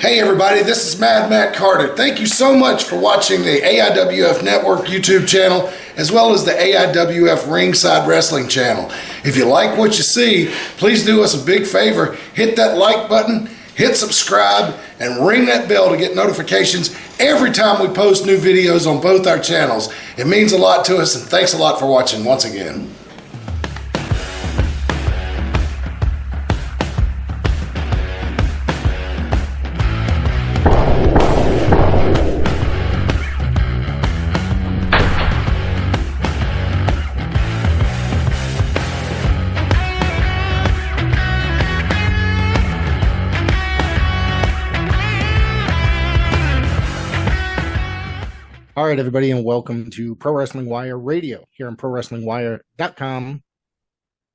Hey everybody, this is Mad Matt Carter. Thank you so much for watching the AIWF Network YouTube channel as well as the AIWF Ringside Wrestling channel. If you like what you see, please do us a big favor. Hit that like button, hit subscribe, and ring that bell to get notifications every time we post new videos on both our channels. It means a lot to us, and thanks a lot for watching once again. All right, everybody, and welcome to Pro Wrestling Wire Radio here on ProWrestlingWire.com,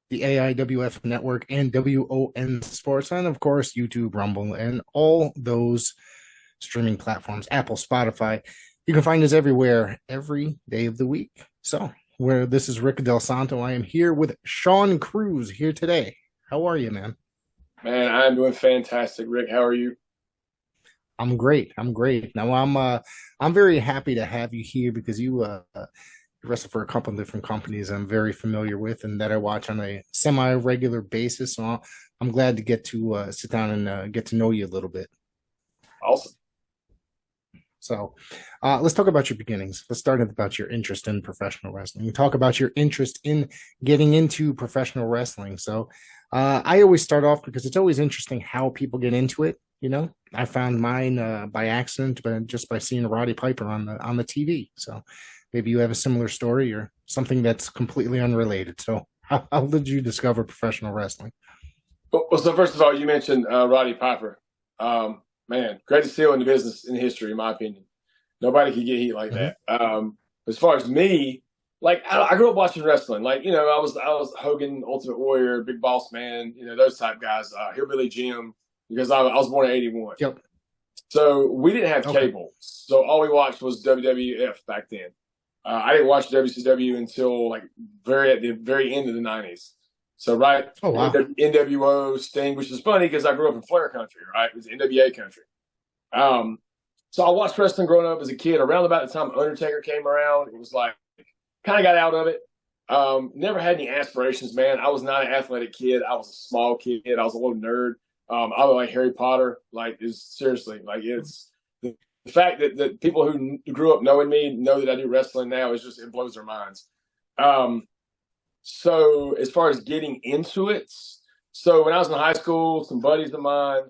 the AIWF Network, and WON Sports, and of course, YouTube, Rumble, and all those streaming platforms, Apple, Spotify. You can find us everywhere, every day of the week. So, this is Rick Del Santo. I am here with Sean Cruz here today. How are you, man? Man, I'm doing fantastic, Rick. How are you? I'm great. Now I'm very happy to have you here because you wrestle for a couple of different companies I'm very familiar with and that I watch on a semi-regular basis. So I'm glad to get to sit down and get to know you a little bit. Awesome. So let's talk about your beginnings. Let's start about your interest in professional wrestling. Talk about your interest in getting into professional wrestling. So I always start off because it's always interesting how people get into it. You know, I found mine by accident, but just by seeing Roddy Piper on the TV. So maybe you have a similar story or something that's completely unrelated. So how did you discover professional wrestling? Well, so first of all, you mentioned Roddy Piper. Man, greatest heel in the business in history, in my opinion. Nobody could get heat like that. As far as me, like I grew up watching wrestling. Like, you know, I was Hogan, Ultimate Warrior, Big Boss Man, you know, those type guys. Hillbilly Jim. Because I was born in 81. Yep. So we didn't have cable. So all we watched was WWF back then. I didn't watch WCW until like at the very end of the 90s. So NWO, Sting, which is funny because I grew up in Flair country, right? It was NWA country. So I watched wrestling growing up as a kid. Around about the time Undertaker came around, it was like kind of got out of it. Never had any aspirations, man. I was not an athletic kid. I was a small kid. I was a little nerd. I was like Harry Potter, like is seriously like it's the fact that people who grew up knowing me know that I do wrestling now is just, it blows their minds. So as far as getting into it, so when I was in high school, some buddies of mine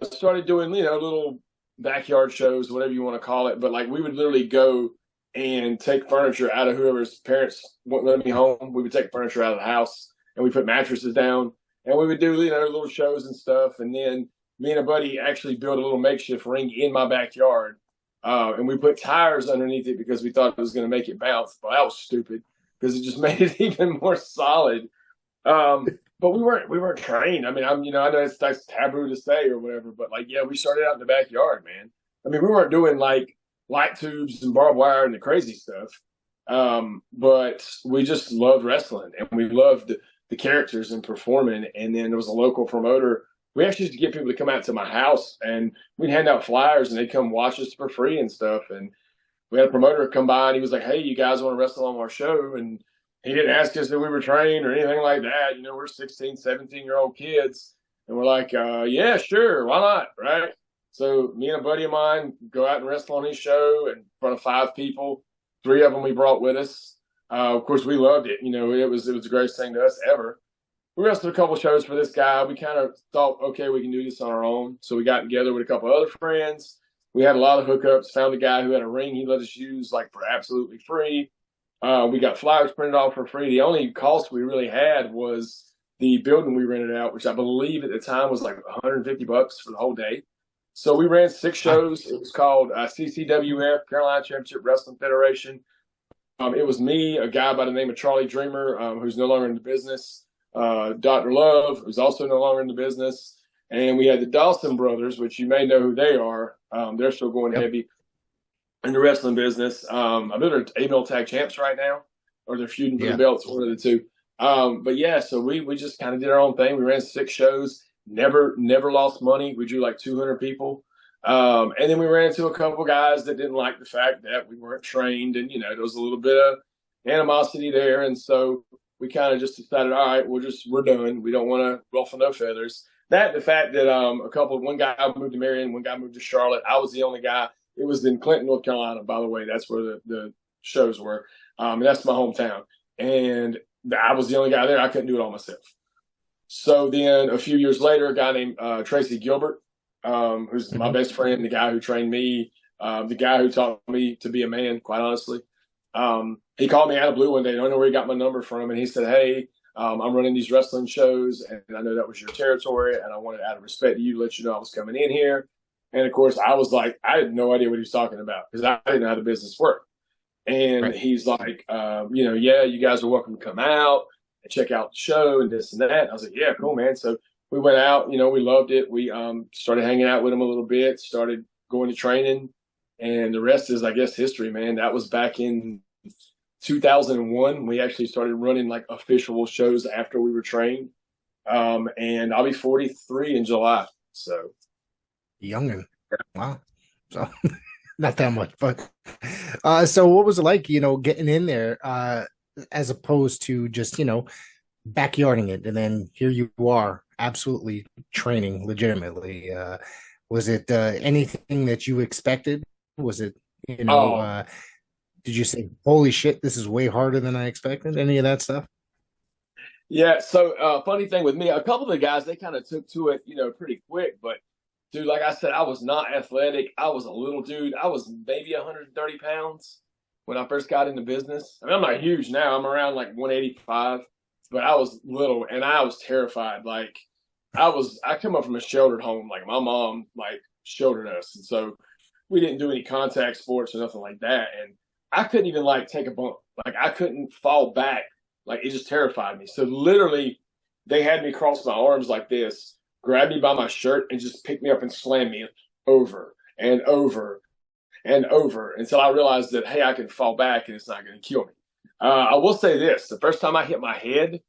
started doing, you know, little backyard shows, whatever you want to call it. But like we would literally go and take furniture out of whoever's parents wouldn't let me home. We would take furniture out of the house and we put mattresses down. And we would do, you know, little shows and stuff. And then me and a buddy actually built a little makeshift ring in my backyard. And we put tires underneath it because we thought it was going to make it bounce. But that was stupid because it just made it even more solid. But we weren't trained. I mean, I know that's taboo to say or whatever. But like, yeah, we started out in the backyard, man. I mean, we weren't doing like light tubes and barbed wire and the crazy stuff. But we just loved wrestling and we loved the characters and performing. And then there was a local promoter. We actually used to get people to come out to my house and we'd hand out flyers and they'd come watch us for free and stuff. And we had a promoter come by and he was like, "Hey, you guys want to wrestle on our show?" And he didn't ask us if we were trained or anything like that. You know, we're 16, 17-year-old kids. And we're like, yeah, sure. Why not? Right. So me and a buddy of mine go out and wrestle on his show in front of 5 people. 3 of them we brought with us. Of course, we loved it. You know, it was the greatest thing to us ever. We wrestled a couple shows for this guy. We kind of thought, okay, we can do this on our own. So we got together with a couple other friends. We had a lot of hookups, found a guy who had a ring he let us use like for absolutely free. We got flyers printed off for free. The only cost we really had was the building we rented out, which I believe at the time was like $150 for the whole day. So we ran 6 shows. It was called CCWF, Carolina Championship Wrestling Federation. It was me, a guy by the name of Charlie Dreamer, who's no longer in the business, Dr. Love, who's also no longer in the business, and we had the Dawson brothers, which you may know who they are. They're still going heavy in the wrestling business. I believe they're AML Tag Champs right now, or they're feuding for the belts, one of the two. But yeah, so we just kind of did our own thing. We ran 6 shows. Never lost money. We drew like 200 people. And then we ran into a couple guys that didn't like the fact that we weren't trained, and there was a little bit of animosity there, and so we kind of just decided, all right, we're done. We don't want to ruffle no feathers. The fact that one guy moved to Marion, one guy moved to Charlotte. I was the only guy. It was in Clinton, North Carolina, by the way. That's where the shows were, and that's my hometown. And I was the only guy there. I couldn't do it all myself. So then a few years later, a guy named Tracy Gilbert, who's my best friend, the guy who trained me, the guy who taught me to be a man, quite honestly. He called me out of blue one day. I don't know where he got my number from. And he said, hey, I'm running these wrestling shows, and I know that was your territory, and I wanted, out of respect to you, to let you know I was coming in here. And, of course, I was like, I had no idea what he was talking about because I didn't know how the business worked. And he's like, yeah, you guys are welcome to come out and check out the show and this and that. And I was like, yeah, cool, man. So we went out, we loved it. We started hanging out with him a little bit, started going to training, and the rest is, I guess, history, man. That was back in 2001. We actually started running like official shows after we were trained. And I'll be 43 in July. So Youngin. Wow. So not that much, but so what was it like, getting in there, as opposed to just, backyarding it, and then here you are absolutely training legitimately. Was it anything that you expected? Was it, did you say, holy shit, this is way harder than I expected? Any of that stuff? Yeah. So funny thing with me, a couple of the guys, they kind of took to it, pretty quick. But dude, like I said, I was not athletic. I was a little dude. I was maybe 130 pounds when I first got into business. I mean, I'm not huge now. I'm around like 185, but I was little and I was terrified. Like I come up from a sheltered home. Like my mom, sheltered us. And so we didn't do any contact sports or nothing like that. And I couldn't even take a bump. Like I couldn't fall back. Like it just terrified me. So literally they had me cross my arms like this, grab me by my shirt and just pick me up and slam me over and over and over until I realized that, hey, I can fall back and it's not going to kill me. I will say this. The first time I hit my head,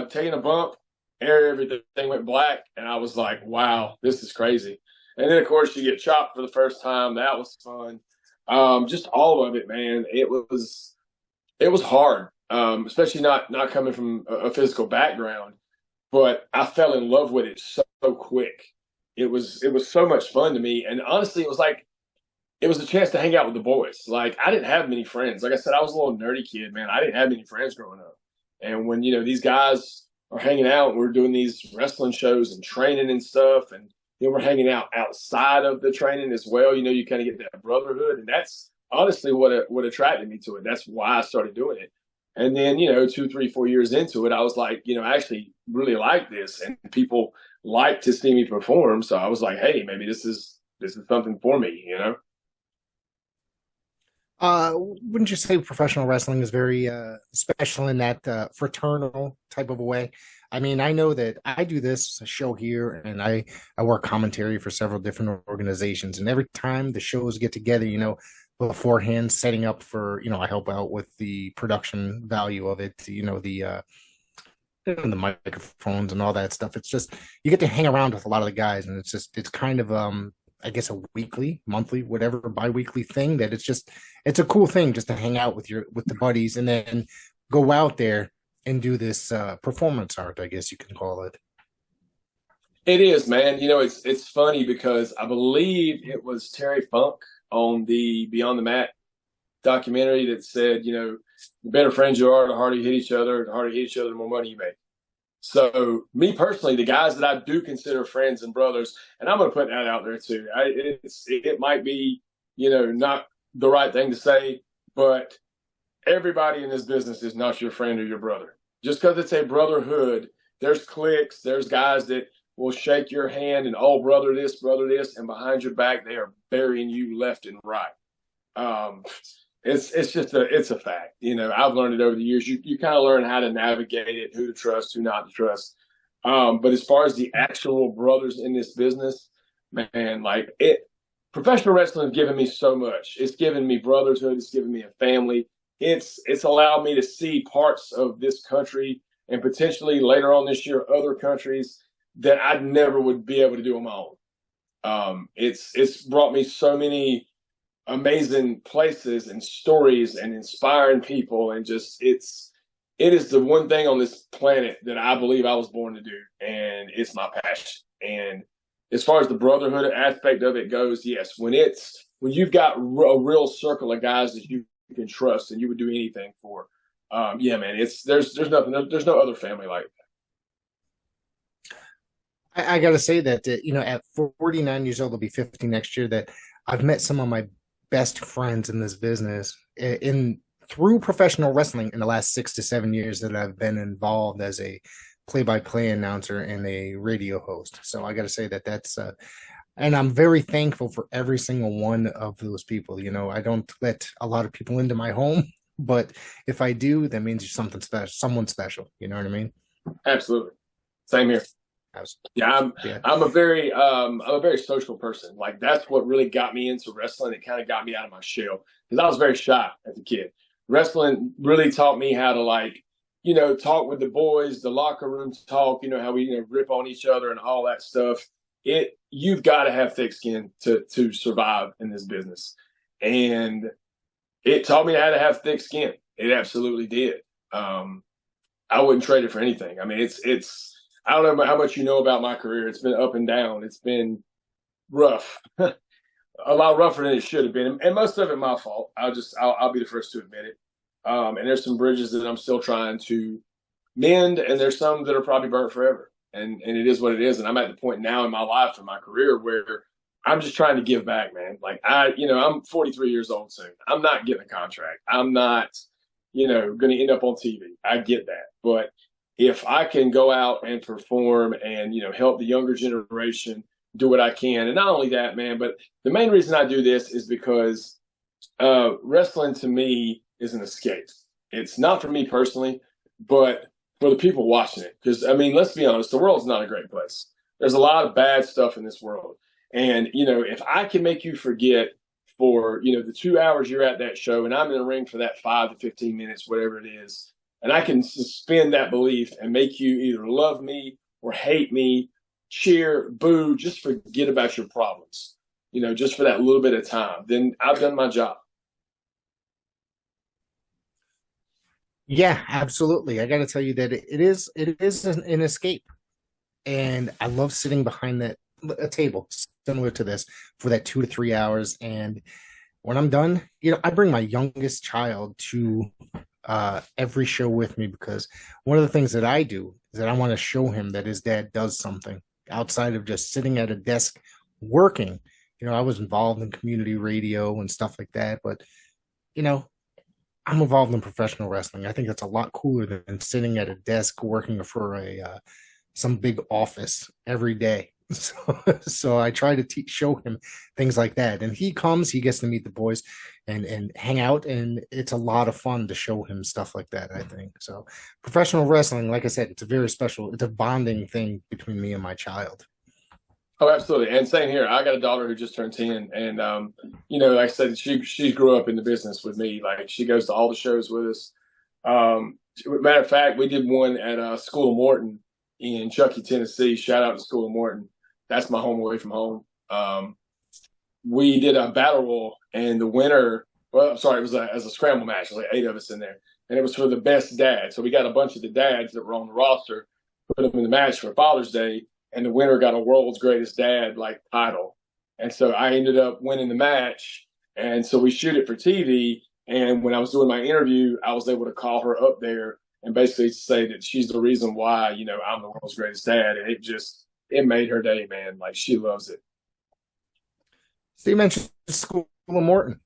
taking a bump, everything went black. And I was like, wow, this is crazy. And then, of course, you get chopped for the first time. That was fun. Just all of it, man. It was hard, especially not coming from a physical background. But I fell in love with it so quick. It was so much fun to me. And honestly, it was a chance to hang out with the boys. Like I didn't have many friends. Like I said, I was a little nerdy kid, man. I didn't have many friends growing up. And when, these guys are hanging out, we're doing these wrestling shows and training and stuff. And we're hanging out outside of the training as well. You kind of get that brotherhood. And that's honestly what attracted me to it. That's why I started doing it. And then, 2, 3, 4 years into it, I was like, I actually really like this, and people like to see me perform. So I was like, hey, maybe this is something for me, Wouldn't you say professional wrestling is very special in that fraternal type of a way? I mean, I know that I do this show here, and I work commentary for several different organizations, and every time the shows get together, beforehand, setting up for, I help out with the production value of it, the microphones and all that stuff. It's just, you get to hang around with a lot of the guys, and it's kind of, I guess, a weekly, monthly, whatever, bi-weekly thing that it's a cool thing just to hang out with the buddies and then go out there and do this performance art, I guess you can call it. It is, man. It's funny because I believe it was Terry Funk on the Beyond the Mat documentary that said, the better friends you are, the harder you hit each other, the more money you make. So me personally, the guys that I do consider friends and brothers, and I'm going to put that out there too. It might be, not the right thing to say, but everybody in this business is not your friend or your brother. Just because it's a brotherhood, there's cliques, there's guys that will shake your hand and, oh, brother this, and behind your back, they are burying you left and right. It's a fact. I've learned it over the years. You kind of learn how to navigate it, who to trust, who not to trust. But as far as the actual brothers in this business, man, professional wrestling has given me so much. It's given me brotherhood. It's given me a family. It's allowed me to see parts of this country and potentially later on this year, other countries that I never would be able to do on my own. It's brought me so many amazing places and stories and inspiring people, and just it is the one thing on this planet that I believe I was born to do, and it's my passion. And as far as the brotherhood aspect of it goes, yes, when you've got a real circle of guys that you can trust and you would do anything for, yeah, man, there's no other family like I got to say that, at 49 years old, I'll be 50 next year, that I've met some of my best friends in this business in through professional wrestling in the last 6 to 7 years that I've been involved as a play-by-play announcer and a radio host. So I got to say that's and I'm very thankful for every single one of those people. I don't let a lot of people into my home, but if I do, that means you're something special, someone special. You know what I mean? that. Absolutely, same here. Yeah, I'm a very social person. Like, that's what really got me into wrestling. It kind of got me out of my shell because I was very shy as a kid. Wrestling really taught me how to, like, talk with the boys, the locker room talk, how we rip on each other and all that stuff. You've got to have thick skin to survive in this business. And it taught me how to have thick skin. It absolutely did. I wouldn't trade it for anything. I mean, it's I don't know how much you know about my career. It's been up and down. It's been rough, a lot rougher than it should have been, and most of it my fault. I'll be the first to admit it. And there's some bridges that I'm still trying to mend, and there's some that are probably burnt forever. And it is what it is. And I'm at the point now in my life and my career where I'm just trying to give back, man. Like, I'm 43 years old soon. I'm not getting a contract. I'm not, going to end up on TV. I get that, but if I can go out and perform and, help the younger generation do what I can. And not only that, man, but the main reason I do this is because wrestling to me is an escape. It's not for me personally, but for the people watching it. Because, I mean, let's be honest, the world's not a great place. There's a lot of bad stuff in this world. And, if I can make you forget for, the 2 hours you're at that show and I'm in the ring for that 5 to 15 minutes, whatever it is, and I can suspend that belief and make you either love me or hate me, cheer, boo, just forget about your problems, just for that little bit of time, then I've done my job. Yeah, absolutely. I got to tell you that it is an escape, and I love sitting behind a table similar to this for that 2 to 3 hours. And when I'm done, I bring my youngest child to every show with me, because one of the things that I do is that I want to show him that his dad does something outside of just sitting at a desk working. I was involved in community radio and stuff like that, but I'm involved in professional wrestling. I think that's a lot cooler than sitting at a desk working for some big office every day. So I try to show him things like that, and he gets to meet the boys and hang out, and it's a lot of fun to show him stuff like that. I think so. Professional wrestling, like I said, it's a bonding thing between me and my child. Oh, absolutely. And same here. I got a daughter who just turned 10, and like I said, she grew up in the business with me. Like, she goes to all the shows with us. Matter of fact, we did one at School of Morton in Chuckey, Tennessee. Shout out to School of Morton. That's my home away from home. We did a battle royal, and the winner, well, I'm sorry, it was as a scramble match. There was like 8 of us in there, and it was for the best dad. So we got a bunch of the dads that were on the roster, put them in the match for Father's Day, and the winner got a World's Greatest Dad title. And so I ended up winning the match, and so we shoot it for TV. And when I was doing my interview, I was able to call her up there and basically say that she's the reason why I'm the world's greatest dad, and it made her day, man. Like, she loves it. So you mentioned School of Morton.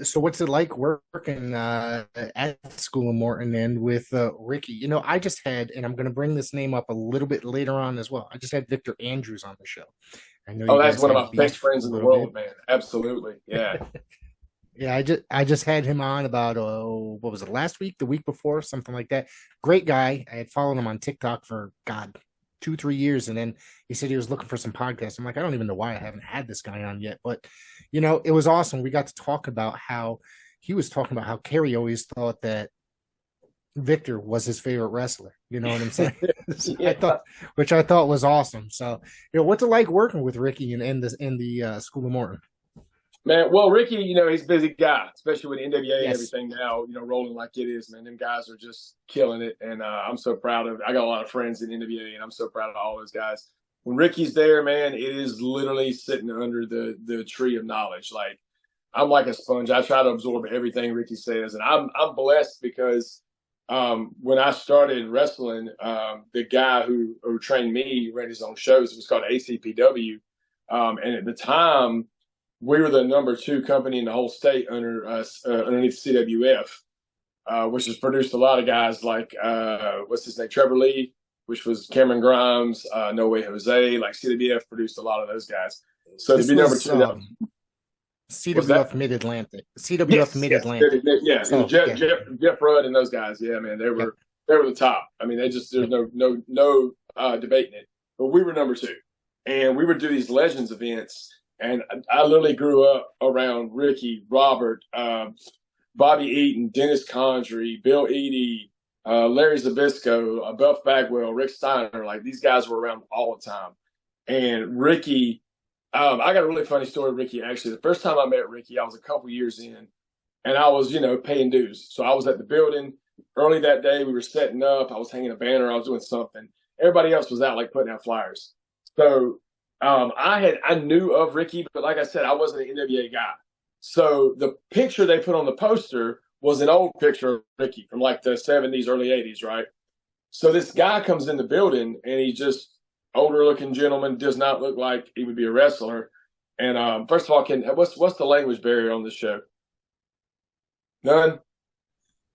So what's it like working at School of Morton and with Ricky? I just had, and I'm going to bring this name up a little bit later on as well. I just had Victor Andrews on the show. I know. Oh, that's one of my best friends in the world, man. Absolutely, yeah. Yeah, I just had him on about what was it, last week, the week before, something like that. Great guy. I had followed him on TikTok for 2-3 years, and then he said he was looking for some podcasts. I'm like, I don't even know why I haven't had this guy on yet, but it was awesome. We got to talk about how he was talking about how Kerry always thought that Victor was his favorite wrestler. You know what I'm saying? Yeah. Which I thought was awesome. So, what's it like working with Ricky in the School of Morton? Man, well, Ricky, he's a busy guy, especially with NWA and Yes. everything now, rolling like it is, man. Them guys are just killing it. And I'm so proud of I got a lot of friends in NWA, and I'm so proud of all those guys. When Ricky's there, man, it is literally sitting under the tree of knowledge. Like, I'm like a sponge. I try to absorb everything Ricky says. And I'm blessed because when I started wrestling, the guy who trained me ran his own shows. It was called ACPW. And at the time, we were the number 2 company in the whole state underneath CWF, which has produced a lot of guys like what's his name, Trevor Lee, which was Cameron Grimes, No Way Jose. Like CWF produced a lot of those guys. So to be number 2, CWF Mid Atlantic. CWF Mid Atlantic. Yeah, Oh, Jeff Rudd and those guys. Yeah, man, they were the top. I mean, there's no debating it. But we were number 2, and we would do these Legends events. And I literally grew up around Ricky, Robert, Bobby Eaton, Dennis Condrey, Bill Eadie, Larry Zbyszko, Buff Bagwell, Rick Steiner. Like, these guys were around all the time. And Ricky, I got a really funny story of Ricky, actually. The first time I met Ricky, I was a couple years in, and I was, paying dues. So I was at the building early that day. We were setting up. I was hanging a banner. I was doing something. Everybody else was out, like, putting out flyers. So I knew of Ricky, but like I said, I wasn't an NWA guy. So the picture they put on the poster was an old picture of Ricky from like the 70s, early 80s, right? So this guy comes in the building, and he's just older looking gentleman, does not look like he would be a wrestler. And first of all, what's the language barrier on this show? None?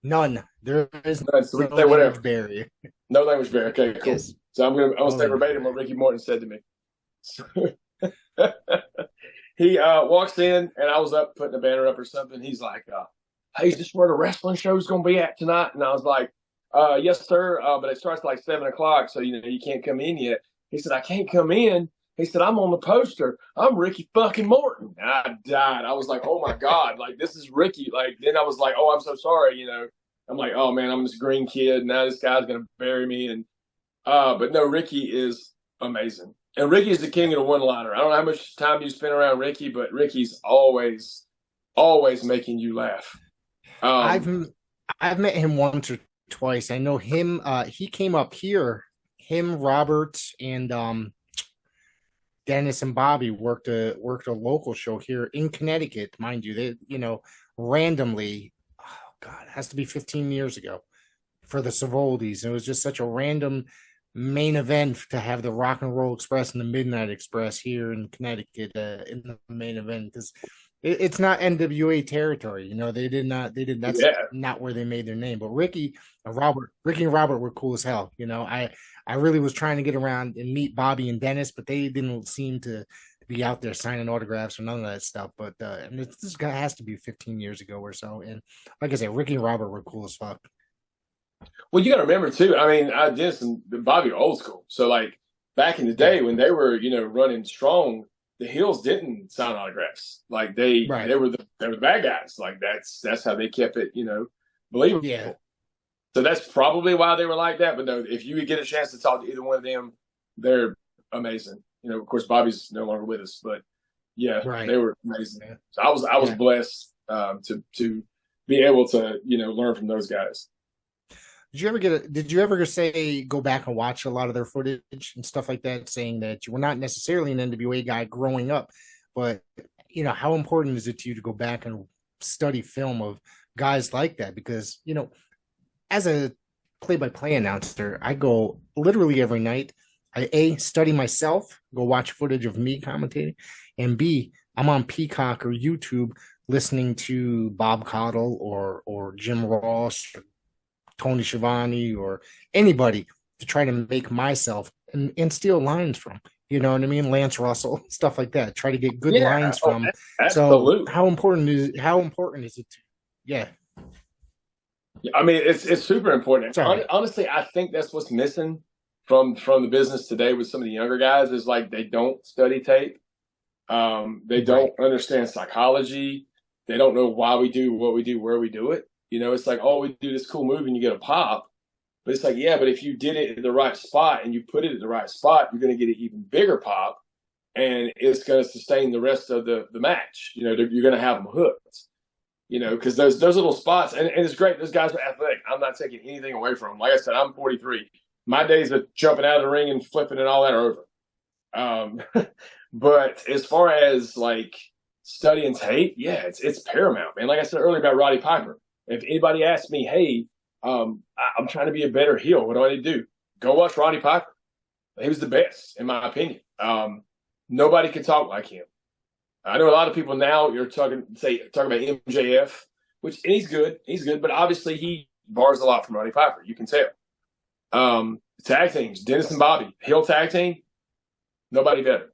None. There is None. So we no say whatever. language barrier. No language barrier. Okay, cool. Yes. So I'm gonna say verbatim what Ricky Morton said to me. So he walks in, and I was up putting a banner up or something. He's like, hey, is this where the wrestling show's going to be at tonight? And I was like, yes, sir, but it starts like 7 o'clock, so, you can't come in yet. He said, I can't come in. He said, I'm on the poster. I'm Ricky fucking Morton. And I died. I was like, oh, my God, like, this is Ricky. Like, then I was like, oh, I'm so sorry, I'm like, oh, man, I'm this green kid. Now this guy's going to bury me. And but no, Ricky is amazing. And Ricky is the king of the one-liner. I don't know how much time you spend around Ricky, but Ricky's always making you laugh. I've met him once or twice. I know him. He came up here. Him, Robert, and Dennis and Bobby worked a local show here in Connecticut, mind you. They, randomly. Oh God, it has to be 15 years ago for the Savoldis. It was just such a random main event to have the Rock and Roll Express and the Midnight Express here in Connecticut in the main event, because it's not NWA territory. That's not where they made their name. But Ricky and Robert were cool as hell. I really was trying to get around and meet Bobby and Dennis, but they didn't seem to be out there signing autographs or none of that stuff. But this guy has to be 15 years ago or so. And like I said, Ricky and Robert were cool as fuck. Well, you got to remember too. I mean, Dennis and Bobby are old school. So like back in the day when they were, running strong, the Hills didn't sign autographs. Like they were the bad guys. Like that's how they kept it, believable. Yeah. So that's probably why they were like that. But no, if you would get a chance to talk to either one of them, they're amazing. Of course, Bobby's no longer with us, but yeah, they were amazing. Yeah. So I was blessed to be able to learn from those guys. Did you ever go back and watch a lot of their footage and stuff like that, saying that you were not necessarily an NWA guy growing up, but how important is it to you to go back and study film of guys like that? Because, as a play-by-play announcer, I go literally every night. I study myself, go watch footage of me commentating, and B, I'm on Peacock or YouTube listening to Bob Caudle or Jim Ross or Tony Schiavone or anybody to try to make myself and steal lines from, you know what I mean? Lance Russell, stuff like that. Try to get good lines from. Absolutely. So how important is it to, yeah. I mean, it's super important. Honestly, I think that's what's missing from the business today with some of the younger guys is like they don't study tape. They don't understand psychology. They don't know why we do what we do, where we do it. You know, it's like, oh, we do this cool move and you get a pop. But it's like, yeah, but if you did it in the right spot and you put it in the right spot, you're going to get an even bigger pop, and it's going to sustain the rest of the match. You know, you're going to have them hooked. You know, because those little spots, and it's great. Those guys are athletic. I'm not taking anything away from them. Like I said, I'm 43. My days of jumping out of the ring and flipping and all that are over. But as far as like studying tape, yeah, it's paramount, man. Like I said earlier about Roddy Piper. If anybody asks me, hey, I'm trying to be a better heel, what do I need to do? Go watch Roddy Piper. He was the best, in my opinion. Nobody can talk like him. I know a lot of people now you're talking about MJF, and he's good, but obviously he bars a lot from Roddy Piper. You can tell. Tag teams, Dennis and Bobby, heel tag team, nobody better.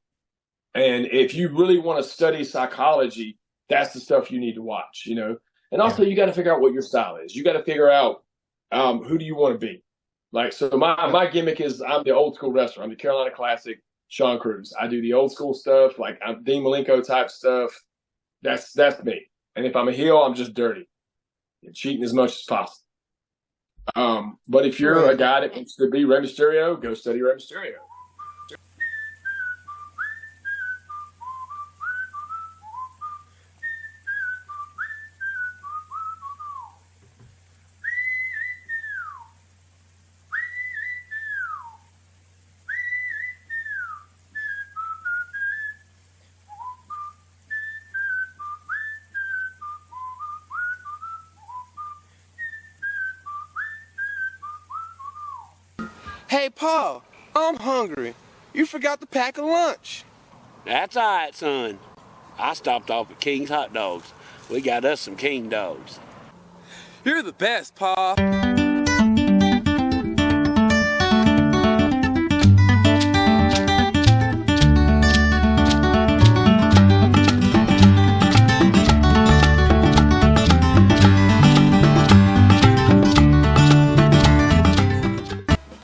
And if you really want to study psychology, that's the stuff you need to watch, you know. And also, you got to figure out what your style is. You got to figure out who do you want to be. Like, so my gimmick is I'm the old school wrestler. I'm the Carolina Classic Sean Cruz. I do the old school stuff, like I'm Dean Malenko type stuff. That's me. And if I'm a heel, I'm just dirty and cheating as much as possible. But if you're a guy that wants to be Rey Mysterio, go study Rey Mysterio. Hey, Paul, I'm hungry. You forgot to pack a lunch. That's all right, son. I stopped off at King's Hot Dogs. We got us some King dogs. You're the best, Pa.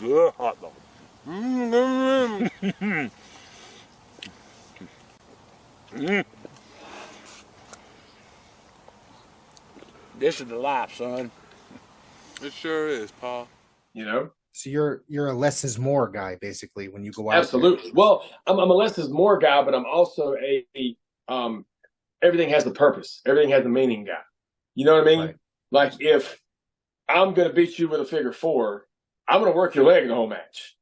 Good hot dog. This is the life, son. It sure is, Pa. You know? So you're a less is more guy, basically, when you go out. Absolutely. Well, I'm a less is more guy, but I'm also a everything has a purpose. Everything has a meaning guy. You know what I mean? Right. Like if I'm going to beat you with a figure four, I'm going to work your leg the whole match.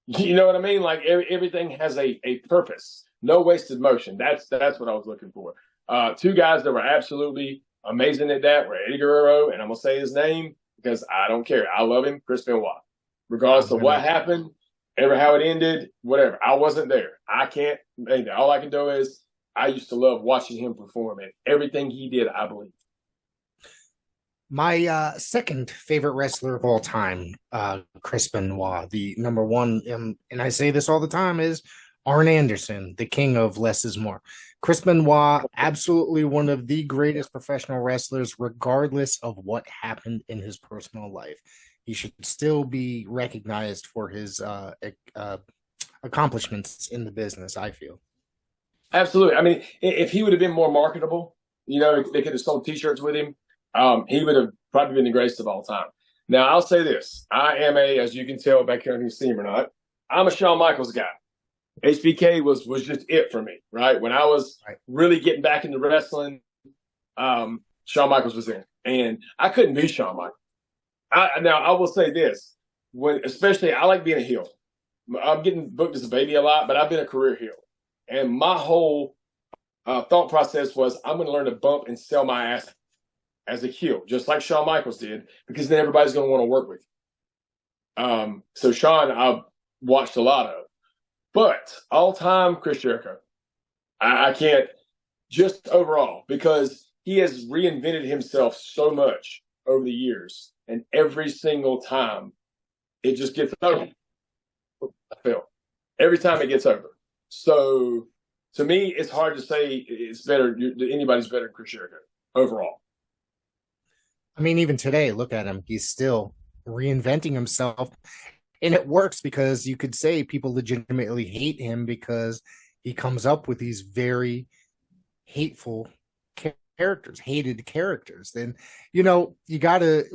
You know what I mean? Like everything has a purpose. No wasted motion. That's what I was looking for. Two guys that were absolutely amazing at that were Eddie Guerrero, and I'm going to say his name because I don't care. I love him, Chris Benoit. Regardless of what happened, ever how it ended, whatever. I wasn't there. I can't. All I can do is I used to love watching him perform, and everything he did, I believe. My second favorite wrestler of all time, Chris Benoit, the number one, and I say this all the time, is Arn Anderson, the king of less is more. Chris Benoit, absolutely one of the greatest professional wrestlers, regardless of what happened in his personal life. He should still be recognized for his accomplishments in the business, I feel. Absolutely. I mean, if he would have been more marketable, you know, if they could have sold T-shirts with him, he would have probably been the greatest of all time. Now, I'll say this. I am as you can tell back here, if you see him or not, I'm a Shawn Michaels guy. HBK was just it for me, right? When I was really getting back into wrestling, Shawn Michaels was in. And I couldn't be Shawn Michaels. Now, I will say this. Especially, I like being a heel. I'm getting booked as a baby a lot, but I've been a career heel. And my whole thought process was I'm going to learn to bump and sell my ass as a heel, just like Shawn Michaels did, because then everybody's going to want to work with you. So Shawn, I've watched a lot of. But all-time Chris Jericho, I can't, just overall, because he has reinvented himself so much over the years, and every single time it just gets over. I feel every time it gets over. So to me, it's hard to say it's better. Anybody's better than Chris Jericho overall. I mean, even today, look at him. He's still reinventing himself. And it works because you could say people legitimately hate him because he comes up with these very hateful characters, hated characters, then, you know, you gotta,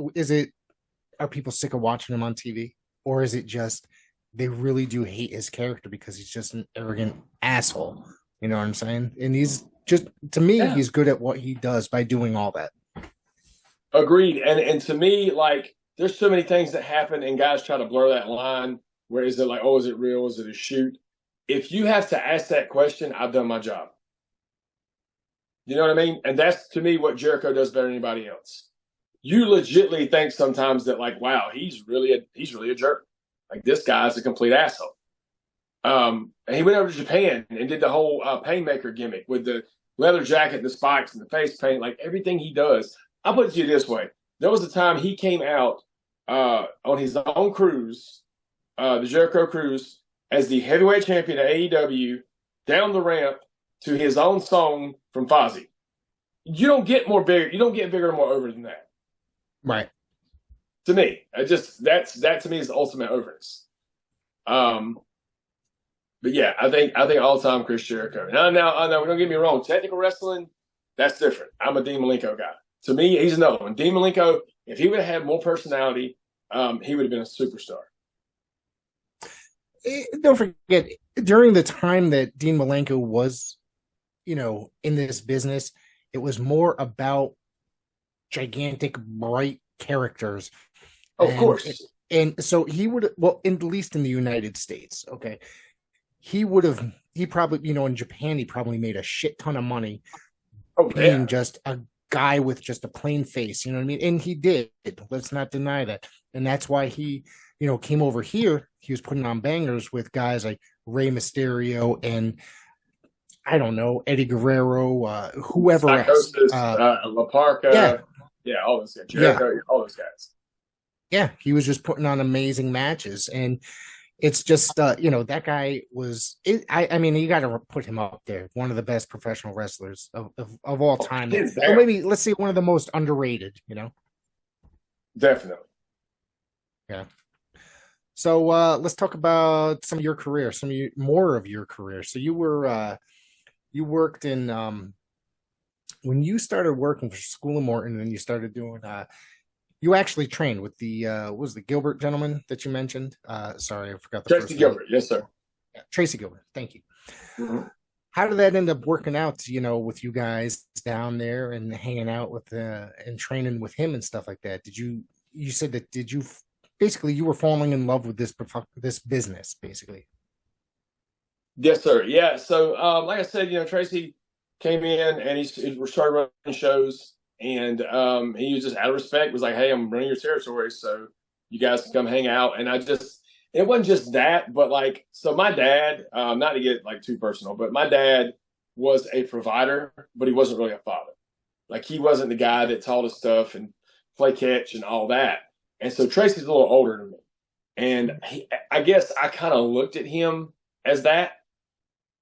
are people sick of watching him on TV? Or is it just they really do hate his character because he's just an arrogant asshole? You know what I'm saying? And he's just, to me, Yeah. he's good at what he does by doing all that. Agreed. And to me, like, there's so many things that happen, and guys try to blur that line. Where is it like, oh, is it real? Is it a shoot? If you have to ask that question, I've done my job. You know what I mean? And that's, to me, what Jericho does better than anybody else. You legitimately think sometimes that, like, wow, he's really a jerk. Like, this guy's a complete asshole. And he went over to Japan and did the whole Painmaker gimmick with the leather jacket and the spikes and the face paint, like everything he does. I'll put it to you this way. There was a time he came out on his own cruise, the Jericho Cruise, as the heavyweight champion of AEW, down the ramp to his own song from Fozzy. You don't get bigger or more over than that. Right. To me, that to me is the ultimate overness. But yeah, I think all time Chris Jericho. Now, don't get me wrong. Technical wrestling, that's different. I'm a Dean Malenko guy. To me, he's another one. Dean Malenko, if he would have had more personality, he would have been a superstar. Don't forget, during the time that Dean Malenko was, you know, in this business, it was more about gigantic, bright characters. Of course. And so he would, well, at least in the United States, okay, he probably, you know, in Japan, he probably made a shit ton of money being just a guy with just a plain face, you know what I mean? And he did. Let's not deny that. And that's why he, you know, came over here. He was putting on bangers with guys like Rey Mysterio and, I don't know, Eddie Guerrero, whoever else. La Parka. Yeah, all those guys. Jericho, all those guys. Yeah, he was just putting on amazing matches. And it's just, you know, that guy was, I mean, you got to put him up there. One of the best professional wrestlers of all time. Or maybe, let's say, one of the most underrated, you know? Definitely. Yeah. So let's talk about some of your career, more of your career. So you worked in, when you started working for School of Morton and you started doing, you actually trained with the what was the Gilbert gentleman that you mentioned? Sorry, I forgot the Tracy first name. Gilbert, yes, sir. Yeah, Tracy Gilbert, thank you. Mm-hmm. How did that end up working out, you know, with you guys down there and hanging out with and training with him and stuff like that? You said that, basically you were falling in love with this business, basically? Yes, sir. Yeah. So, like I said, you know, Tracy came in and he started running shows, and he was just out of respect was like, "Hey, I'm running your territory, so you guys can come hang out." And it wasn't just that, but like, so my dad, not to get like too personal, but my dad was a provider, but he wasn't really a father. Like, he wasn't the guy that taught us stuff and play catch and all that. And so Tracy's a little older than me, and I guess I kind of looked at him as that.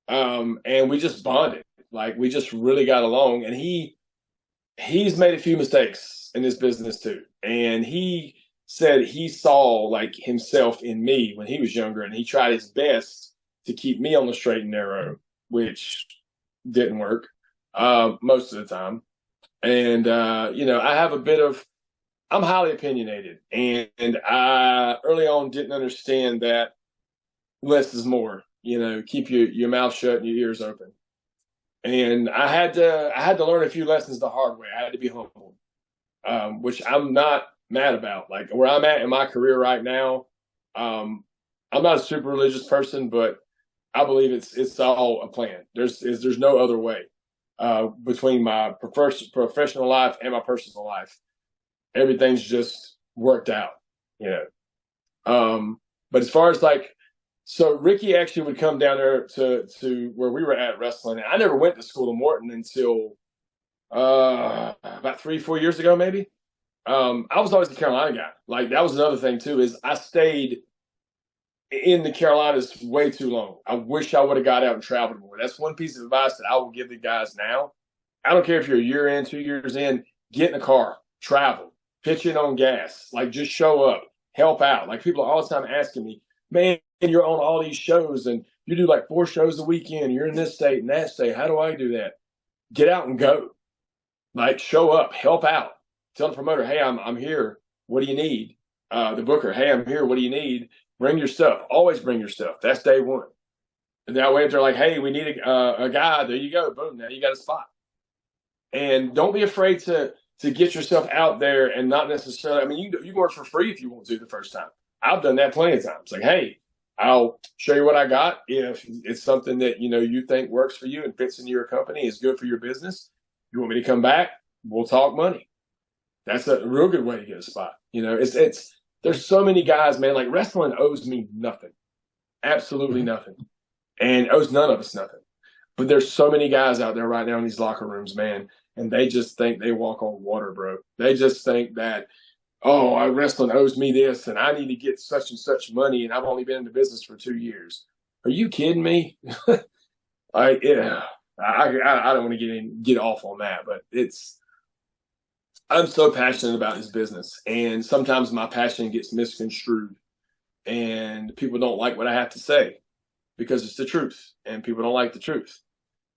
And we just bonded. Like, we just really got along. And he's made a few mistakes in this business too. And he said he saw like himself in me when he was younger, and he tried his best to keep me on the straight and narrow, which didn't work most of the time. And you know, I'm highly opinionated, and I early on didn't understand that less is more. You know, keep your mouth shut and your ears open. And I had to learn a few lessons the hard way. I had to be humble, which I'm not mad about. Like, where I'm at in my career right now, I'm not a super religious person, but I believe it's all a plan. There's no other way between my professional life and my personal life. Everything's just worked out, you know. But as far as like, so Ricky actually would come down there to where we were at wrestling. And I never went to School of Morton until about 3-4 years ago, maybe. I was always a Carolina guy. Like, that was another thing too, is I stayed in the Carolinas way too long. I wish I would have got out and traveled more. That's one piece of advice that I will give the guys now. I don't care if you're a year in, 2 years in, get in a car, travel, pitch in on gas, like, just show up, help out. Like, people are all the time asking me, man, you're on all these shows and you do like 4 shows a weekend. You're in this state and that state. How do I do that? Get out and go. Like, show up, help out. Tell the promoter, hey, I'm here. What do you need? The booker, hey, I'm here. What do you need? Bring your stuff. Always bring your stuff. That's day one. And that way, if they're like, hey, we need a guy, there you go. Boom, now you got a spot. And don't be afraid to get yourself out there and not necessarily, I mean, you can work for free if you want to the first time. I've done that plenty of times. Like, hey, I'll show you what I got. If it's something that, you think works for you and fits into your company, is good for your business, you want me to come back, we'll talk money. That's a real good way to get a spot. There's so many guys, man, like wrestling owes me nothing, absolutely nothing, and owes none of us nothing. But there's so many guys out there right now in these locker rooms, man, and they just think they walk on water, bro. They just think that, oh, wrestling owes me this, and I need to get such and such money, and I've only been in the business for 2 years. Are you kidding me? I don't want to get off on that, but I'm so passionate about this business, and sometimes my passion gets misconstrued, and people don't like what I have to say because it's the truth, and people don't like the truth.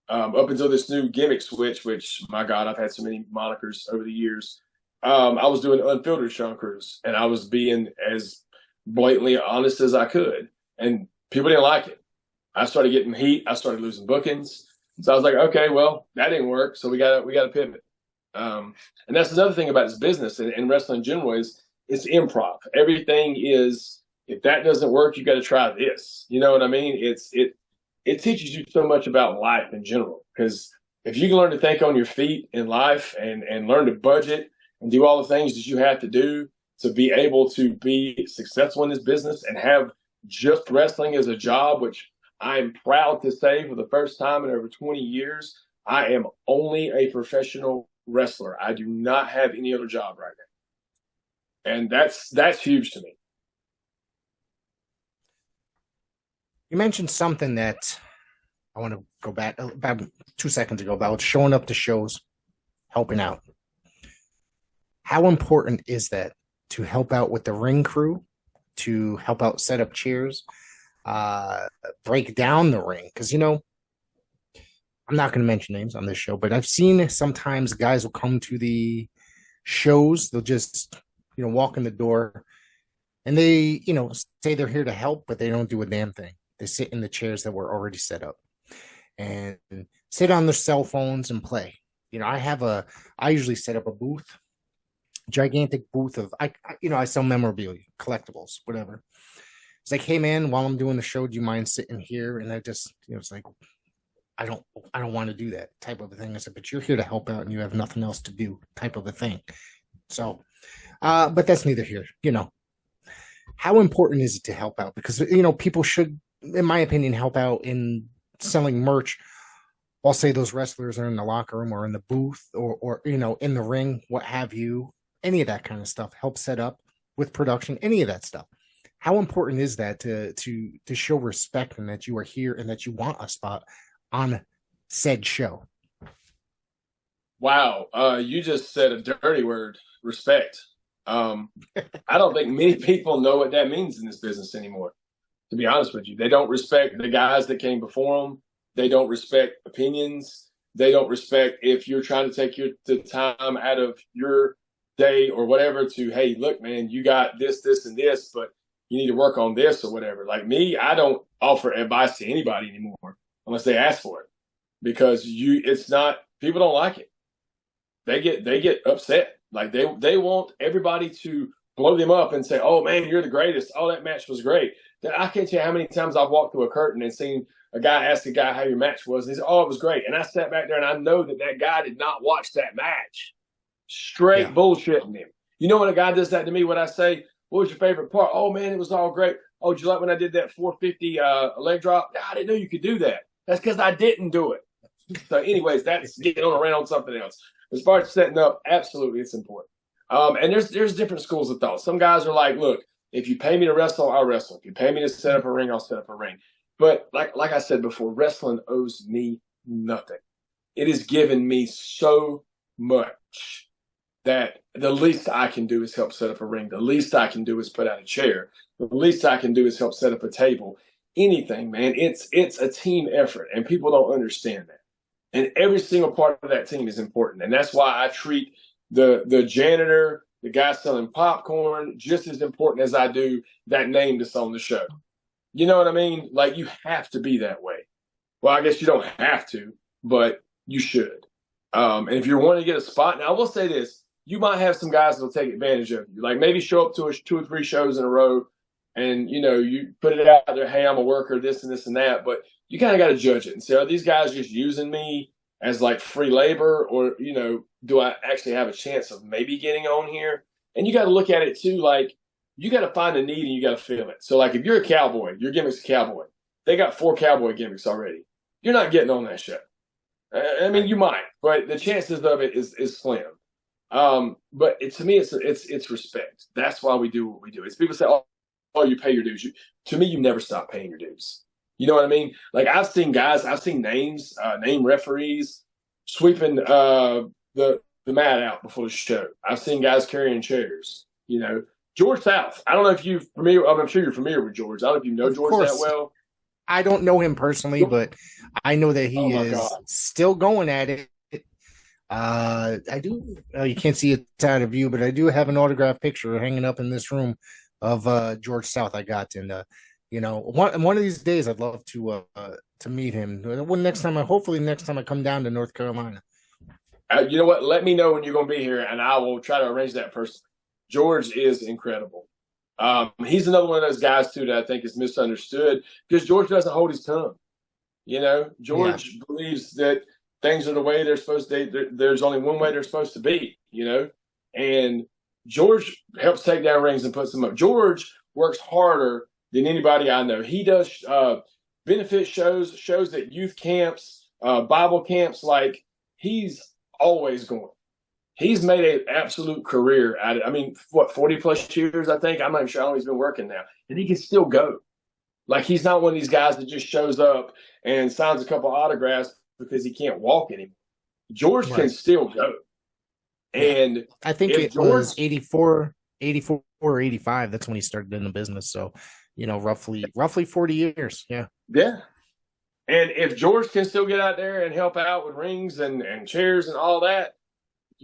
Up until this new gimmick switch, which, my God, I've had so many monikers over the years. I was doing Unfiltered Sean Cruz, and I was being as blatantly honest as I could, and people didn't like it. I started getting heat. I started losing bookings. So I was like, okay, well, that didn't work, so we got to pivot. And that's another thing about this business and wrestling in general is it's improv. Everything is, if that doesn't work, you got to try this. You know what I mean? It teaches you so much about life in general, because if you can learn to think on your feet in life and learn to budget and do all the things that you have to do to be able to be successful in this business and have just wrestling as a job, which I am proud to say for the first time in over 20 years, I am only a professional wrestler. I do not have any other job right now. And that's huge to me. You mentioned something that I want to go back about 2 seconds ago about showing up to shows, helping out. How important is that to help out with the ring crew, to help out set up chairs, break down the ring? Because, I'm not going to mention names on this show, but I've seen sometimes guys will come to the shows, they'll just, walk in the door and they, say they're here to help, but they don't do a damn thing. They sit in the chairs that were already set up and sit on their cell phones and play. I usually set up a booth, gigantic booth of, I sell memorabilia, collectibles, whatever. It's like, hey man, while I'm doing the show, do you mind sitting here? And I just, it's like, I don't want to do that type of a thing. I said, but you're here to help out and you have nothing else to do type of a thing. So, but that's neither here, how important is it to help out? Because, people should, in my opinion, help out in selling merch. I'll say those wrestlers are in the locker room or in the booth or in the ring, what have you, any of that kind of stuff, help set up with production, any of that stuff. How important is that to show respect and that you are here and that you want a spot on said show? Wow. You just said a dirty word, respect. I don't think many people know what that means in this business anymore, to be honest with you. They don't respect the guys that came before them. They don't respect opinions. They don't respect if you're trying to take the time out of your day or whatever to, hey, look, man, you got this, this, and this, but you need to work on this or whatever. Like me, I don't offer advice to anybody anymore unless they ask for it, because people don't like it. They get upset. Like they want everybody to blow them up and say, oh man, you're the greatest. Oh, that match was great. I can't tell you how many times I've walked through a curtain and seen a guy ask a guy how your match was. And he said, oh, it was great. And I sat back there and I know that guy did not watch that match. Straight bullshitting him. You know when a guy does that to me, what I say, what was your favorite part? Oh man, it was all great. Oh, did you like when I did that 450 leg drop? No, I didn't know you could do that. That's because I didn't do it. So anyways, that's getting on something else. As far as setting up, absolutely, it's important. And there's different schools of thought. Some guys are like, look, if you pay me to wrestle, I'll wrestle. If you pay me to set up a ring, I'll set up a ring. But like I said before, wrestling owes me nothing. It has given me so much that the least I can do is help set up a ring. The least I can do is put out a chair. The least I can do is help set up a table. Anything, man. It's a team effort, and people don't understand that. And every single part of that team is important. And that's why I treat the janitor, the guy selling popcorn, just as important as I do that name that's on the show. You know what I mean? Like, you have to be that way. Well, I guess you don't have to, but you should. And if you're wanting to get a spot, now I will say this, you might have some guys that'll take advantage of you. Like, maybe show up to 2 or 3 shows in a row and, you put it out there, hey, I'm a worker, this and this and that. But you kind of got to judge it and say, are these guys just using me as like free labor, or, do I actually have a chance of maybe getting on here? And you got to look at it too, like, you got to find a need and you got to fill it. So, like, if you're a cowboy, your gimmick's a cowboy. They got 4 cowboy gimmicks already. You're not getting on that show. I mean, you might, but the chances of it is slim. But to me, it's respect. That's why we do what we do. It's people say, oh, you pay your dues. To me, you never stop paying your dues. You know what I mean? Like, I've seen names, name referees sweeping the mat out before the show. I've seen guys carrying chairs. George South. I don't know if you're familiar. I'm sure you're familiar with George. I don't know if you know George that well. I don't know him personally, but I know that he is still going at it. I do. You can't see it out of view, but I do have an autographed picture hanging up in this room of George South. I got, and one of these days I'd love to meet him. Hopefully next time I come down to North Carolina. You know what? Let me know when you're going to be here, and I will try to arrange that person. George is incredible. He's another one of those guys too that I think is misunderstood because George doesn't hold his tongue. George believes that things are the way they're supposed to. There's only one way they're supposed to be. And George helps take down rings and puts them up. George works harder than anybody I know. He does benefit shows at youth camps, Bible camps. Like, he's always going. He's made an absolute career at it. I mean, 40 plus years, I think. I'm not even sure how long he's been working now. And he can still go. Like, he's not one of these guys that just shows up and signs a couple autographs because he can't walk anymore. George can still go. And I think it was 84 or 85. That's when he started in the business. So, roughly 40 years. Yeah. Yeah. And if George can still get out there and help out with rings and chairs and all that,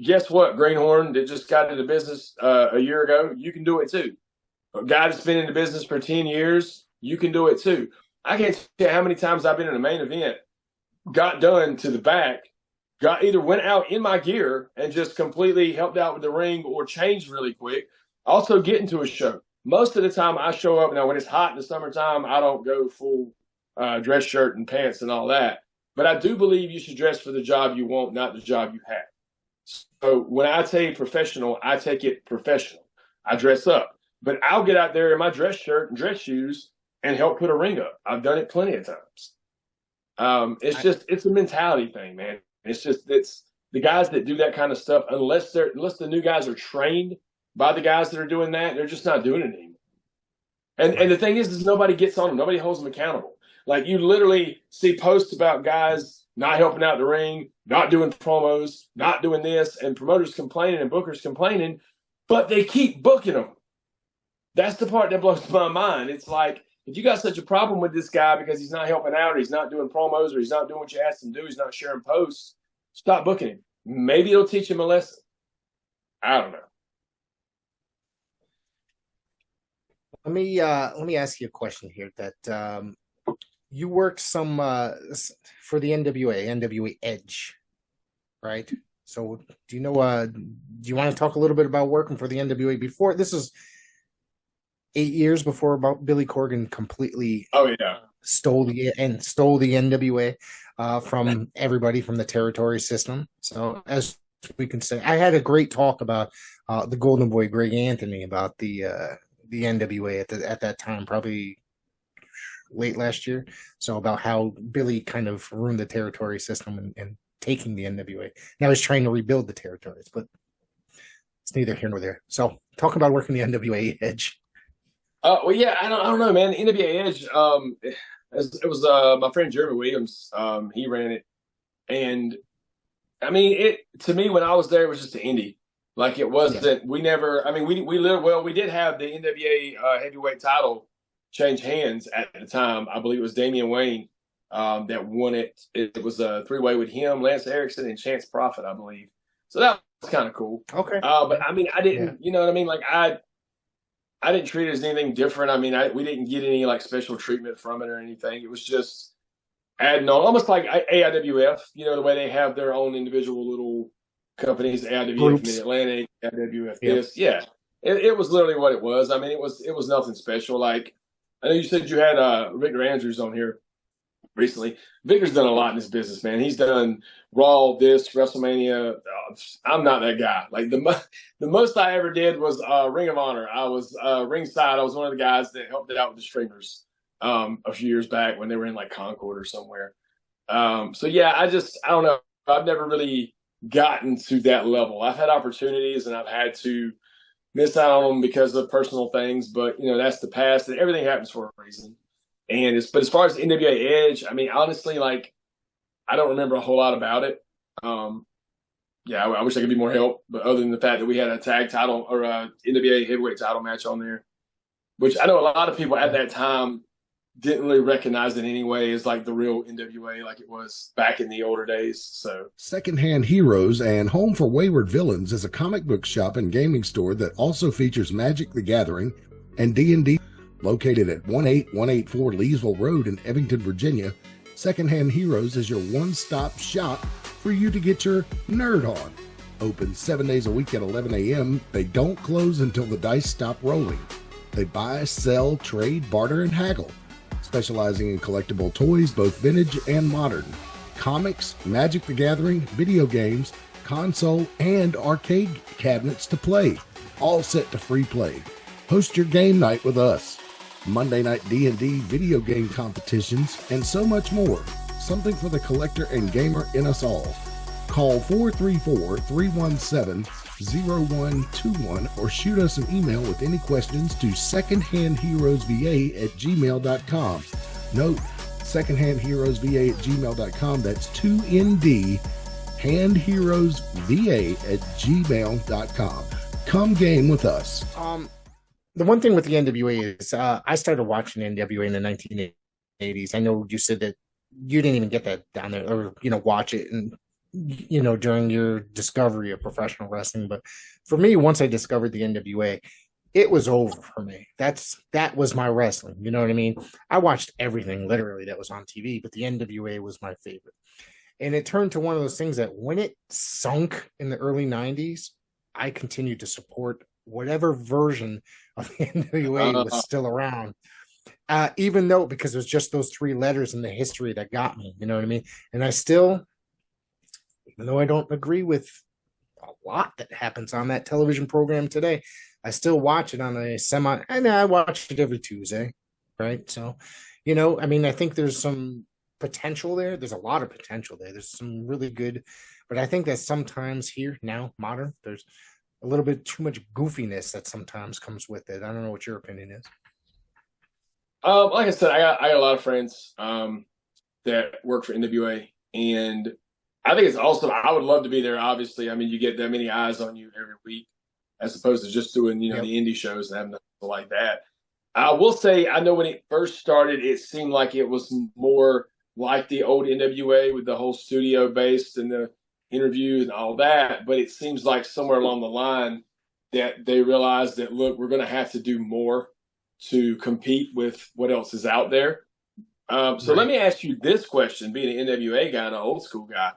guess what, Greenhorn, that just got into business a year ago, you can do it too. A guy that's been in the business for 10 years, you can do it too. I can't tell you how many times I've been in a main event, got done to the back, either went out in my gear and just completely helped out with the ring or changed really quick. Also get into a show. Most of the time I show up, now when it's hot in the summertime, I don't go full dress shirt and pants and all that. But I do believe you should dress for the job you want, not the job you have. So when I say professional, I take it professional. I dress up. But I'll get out there in my dress shirt and dress shoes and help put a ring up. I've done it plenty of times. It's a mentality thing, man. It's the guys that do that kind of stuff, unless the new guys are trained by the guys that are doing that, they're just not doing it anymore. And the thing is nobody gets on them. Nobody holds them accountable. Like, you literally see posts about guys not helping out the ring, not doing promos, not doing this, and promoters complaining and bookers complaining, but they keep booking them. That's the part that blows my mind. It's like, if you got such a problem with this guy because he's not helping out, or he's not doing promos, or he's not doing what you asked him to do, he's not sharing posts, stop booking him. Maybe it'll teach him a lesson. I don't know. Let me ask you a question here. That you worked some for the NWA Edge, right? So do you know? Do you want to talk a little bit about working for the NWA before? This is 8 years before Billy Corgan completely stole the NWA from everybody from the territory system. So as we can say, I had a great talk about the Golden Boy Greg Anthony about the NWA at that time, probably late last year. So about how Billy kind of ruined the territory system and taking the NWA. Now he's trying to rebuild the territories, but it's neither here nor there. So talk about working the NWA Edge. Well, yeah, I don't know, man. The NWA Edge, it was my friend Jeremy Williams. He ran it, and I mean, to me, when I was there, it was just an indie. Like, it wasn't. Yeah. We never. I mean, we did have the NWA heavyweight title change hands at the time. I believe it was Damian Wayne that won it. It was a three-way with him, Lance Erickson, and Chance Prophet, I believe. So that was kind of cool. Okay. But I mean, I didn't, you know what I mean? Like I didn't treat it as anything different. I mean, we didn't get any like special treatment from it or anything. It was just adding on, almost like AIWF, you know, the way they have their own individual little companies, AIWF Mid-Atlantic, AIWF this. Yeah. It was literally what it was. I mean, it was nothing special. Like, I know you said you had Victor Andrews on here recently. Victor's done a lot in this business, man. He's done Raw, this, WrestleMania. I'm not that guy. Like the most I ever did was Ring of Honor. I was ringside. I was one of the guys that helped it out with the streamers a few years back when they were in like Concord or somewhere. So yeah, I don't know. I've never really gotten to that level. I've had opportunities and I've had to miss out on them because of personal things, but you know, that's the past and everything happens for a reason. But as far as the NWA Edge, I mean, honestly, like I don't remember a whole lot about it. Yeah, I wish I could be more help, but other than the fact that we had a tag title or a NWA heavyweight title match on there, which I know a lot of people at that time didn't really recognize it anyway as like the real NWA like it was back in the older days. So Secondhand Heroes and Home for Wayward Villains is a comic book shop and gaming store that also features Magic the Gathering and D&D. Located at 18184 Leesville Road in Evington, Virginia, Secondhand Heroes is your one-stop shop for you to get your nerd on. Open 7 days a week at 11 a.m. They don't close until the dice stop rolling. They buy, sell, trade, barter, and haggle. Specializing in collectible toys, both vintage and modern, comics, Magic the Gathering, video games, console, and arcade cabinets to play, all set to free play. Host your game night with us. Monday night D&D video game competitions, and so much more. Something for the collector and gamer in us all. Call 434-317-0121 or shoot us an email with any questions to secondhandheroesva@gmail.com. Note, secondhandheroesva@gmail.com. That's 2ND, handheroesva@gmail.com. Come game with us. The one thing with the NWA is I started watching NWA in the 1980s. I know you said that you didn't even get that down there or, you know, watch it and, you know, during your discovery of professional wrestling. But for me, once I discovered the NWA, it was over for me. That was my wrestling. You know what I mean? I watched everything literally that was on TV, but the NWA was my favorite. And it turned to one of those things that when it sunk in the early 90s, I continued to support whatever version of the NWA was still around, even though, because it was just those three letters in the history that got me, you know what I mean? And I still, even though I don't agree with a lot that happens on that television program today, I still watch it on a and I watch it every Tuesday, right? So, you know, I mean, I think there's some potential there. There's a lot of potential there. There's some really good, but I think that sometimes here, now, modern, there's a little bit too much goofiness that sometimes comes with it. I don't know what your opinion is. Like I said, I got a lot of friends that work for NWA, and I think it's awesome. I would love to be there. Obviously, I mean, you get that many eyes on you every week, as opposed to just doing, you know, the indie shows and having nothing like that. I will say, I know when it first started, it seemed like it was more like the old NWA with the whole studio based and the interviews and all that, but it seems like somewhere along the line that they realized that, look, we're going to have to do more to compete with what else is out there. So let me ask you this question, being an NWA guy and an old school guy.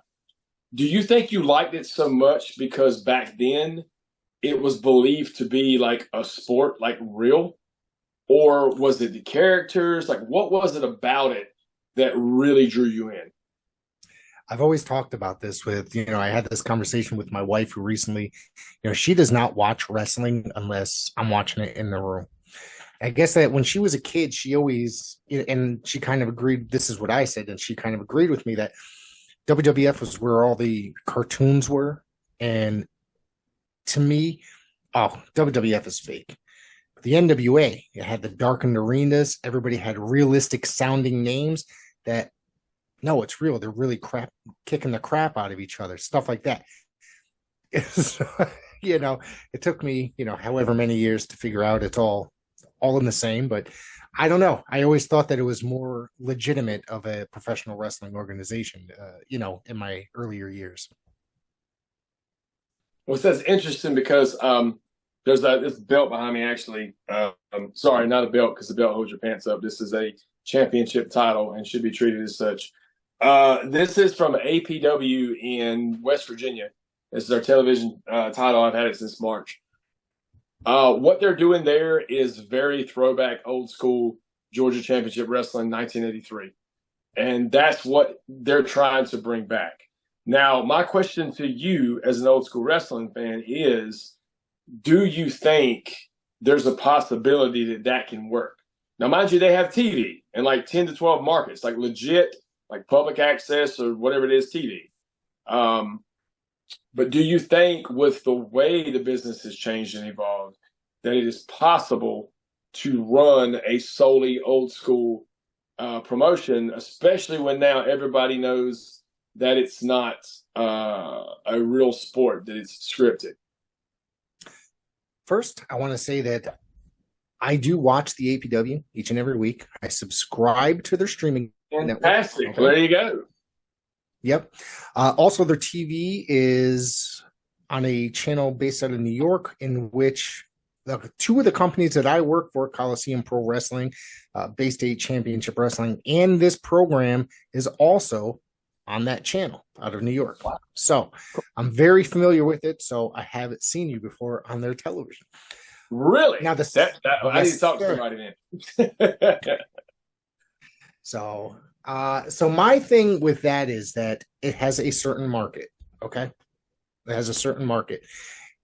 Do you think you liked it so much because back then it was believed to be like a sport, like real? Or was it the characters? Like, what was it about it that really drew you in? I've always talked about this with, you know, I had this conversation with my wife who recently, you know, she does not watch wrestling unless I'm watching it in the room. I guess that when she was a kid, she always, and she kind of agreed, this is what I said, and she kind of agreed with me that WWF was where all the cartoons were. And to me, WWF is fake. The NWA, it had the darkened arenas. Everybody had realistic sounding names that, no, it's real. They're really kicking the crap out of each other, stuff like that. So, you know, it took me, you know, however many years to figure out it's all in the same. But I don't know. I always thought that it was more legitimate of a professional wrestling organization, in my earlier years. Well, that's interesting because there's this belt behind me, actually. Sorry, not a belt because the belt holds your pants up. This is a championship title and should be treated as such. This is from APW in West Virginia. This is our television title. I've had it since March. What they're doing there is very throwback, old school Georgia Championship Wrestling 1983. And that's what they're trying to bring back. Now, my question to you as an old school wrestling fan is, do you think there's a possibility that that can work? Now, mind you, they have TV in like 10 to 12 markets, like legit, like public access or whatever it is, TV. But do you think with the way the business has changed and evolved, that it is possible to run a solely old school promotion, especially when now everybody knows that it's not a real sport, that it's scripted? First, I want to say that I do watch the APW each and every week. I subscribe to their streaming Fantastic. network. Well, there you go. Yep. Also, their TV is on a channel based out of New York, in which two of the companies that I work for, Coliseum Pro Wrestling, Bay State Championship Wrestling, and this program is also on that channel out of New York. Wow. So I'm very familiar with it. So I haven't seen you before on their television. Really? Now, I need to talk to somebody then. So my thing with that is that it has a certain market. Okay. It has a certain market,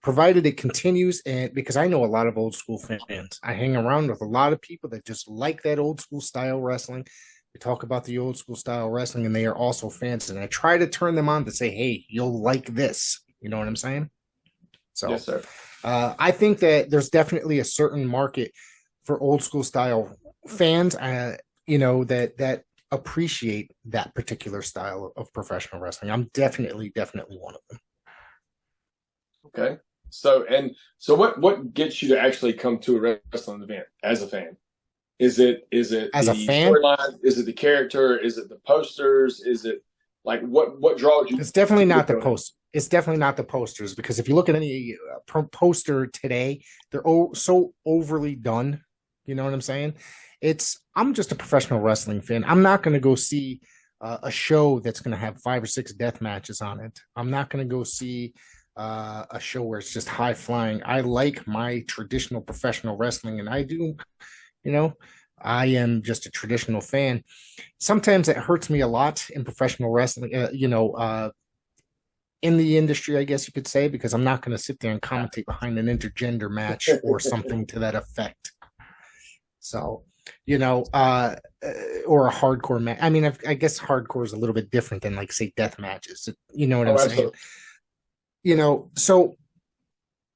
provided it continues. And because I know a lot of old school fans, I hang around with a lot of people that just like that old school style wrestling. We talk about the old school style wrestling, and they are also fans. And I try to turn them on to say, hey, you'll like this. You know what I'm saying? So yes, sir. I think that there's definitely a certain market for old school style fans, that appreciate that particular style of professional wrestling. I'm definitely one of them. Okay. So what gets you to actually come to a wrestling event as a fan? Is it As the a fan? storyline? Is it the character? Is it the posters? Is it like what draws you? It's definitely not the post. It's definitely not the posters, because if you look at any poster today, they're so overly done. You know what I'm saying? I'm just a professional wrestling fan. I'm not going to go see a show that's going to have 5 or 6 death matches on it. I'm not going to go see a show where it's just high flying. I like my traditional professional wrestling, and I do, I am just a traditional fan. Sometimes it hurts me a lot in professional wrestling, in the industry, I guess you could say, because I'm not going to sit there and commentate behind an intergender match or something to that effect. So, or a hardcore match. I mean, I guess hardcore is a little bit different than, like, say, death matches. You know what I'm saying? So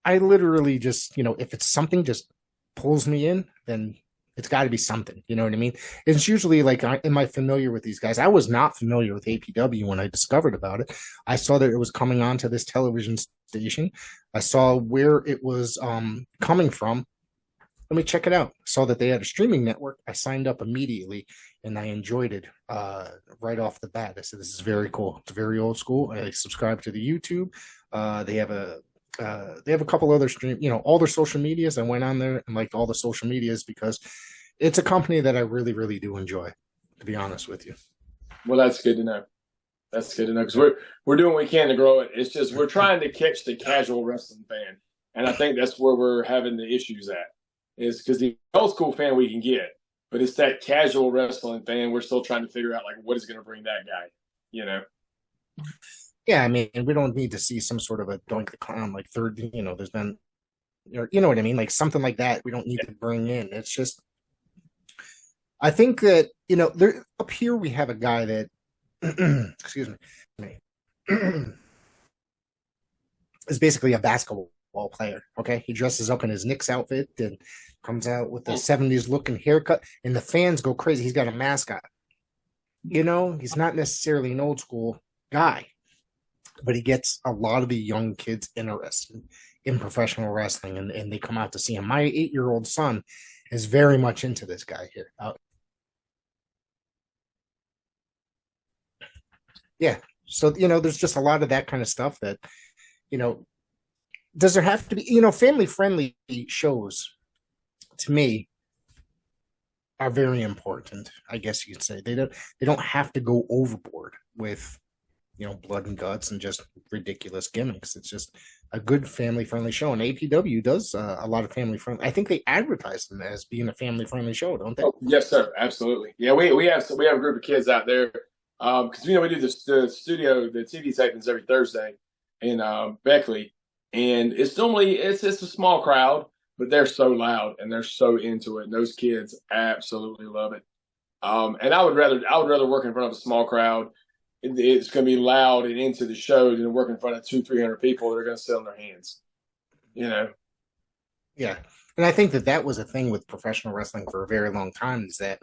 I literally just, if it's something just pulls me in, then it's got to be something. You know what I mean? It's usually like, am I familiar with these guys? I was not familiar with APW when I discovered about it. I saw that it was coming onto this television station. I saw where it was coming from. Let me check it out. Saw that they had a streaming network. I signed up immediately, and I enjoyed it right off the bat. I said, this is very cool. It's very old school. I subscribed to the YouTube. They have a couple other all their social medias. I went on there and liked all the social medias because it's a company that I really, really do enjoy, to be honest with you. Well, that's good to know. That's good to know, because we're doing what we can to grow it. It's just we're trying to catch the casual wrestling fan, and I think that's where we're having the issues at. Is because the old school fan we can get, but it's that casual wrestling fan we're still trying to figure out, like, what is going to bring that guy, Yeah, I mean, we don't need to see some sort of a Doink the Clown, like third, there's been, you know what I mean? Like something like that we don't need to bring in. It's just, I think that, there up here we have a guy that, excuse me, is basically a basketball player. Okay. He dresses up in his Knicks outfit and comes out with the 70s looking haircut, and the fans go crazy. He's got a mascot. He's not necessarily an old school guy, but he gets a lot of the young kids interested in professional wrestling, and they come out to see him. My 8-year-old son is very much into this guy here. Yeah. So, there's just a lot of that kind of stuff that, does there have to be, family friendly shows to me are very important. I guess you could say they don't have to go overboard with, blood and guts and just ridiculous gimmicks. It's just a good family friendly show. And APW does a lot of family friendly. I think they advertise them as being a family friendly show, don't they? Oh, yes, sir. Absolutely. Yeah, we have a group of kids out there because we do the studio, the TV tapings every Thursday in Beckley, and it's a small crowd, but they're so loud and they're so into it. And those kids absolutely love it. And I would rather work in front of a small crowd. It's going to be loud and into the show than work in front of 200-300 people that are going to sit on their hands. Yeah. And I think that was a thing with professional wrestling for a very long time, is that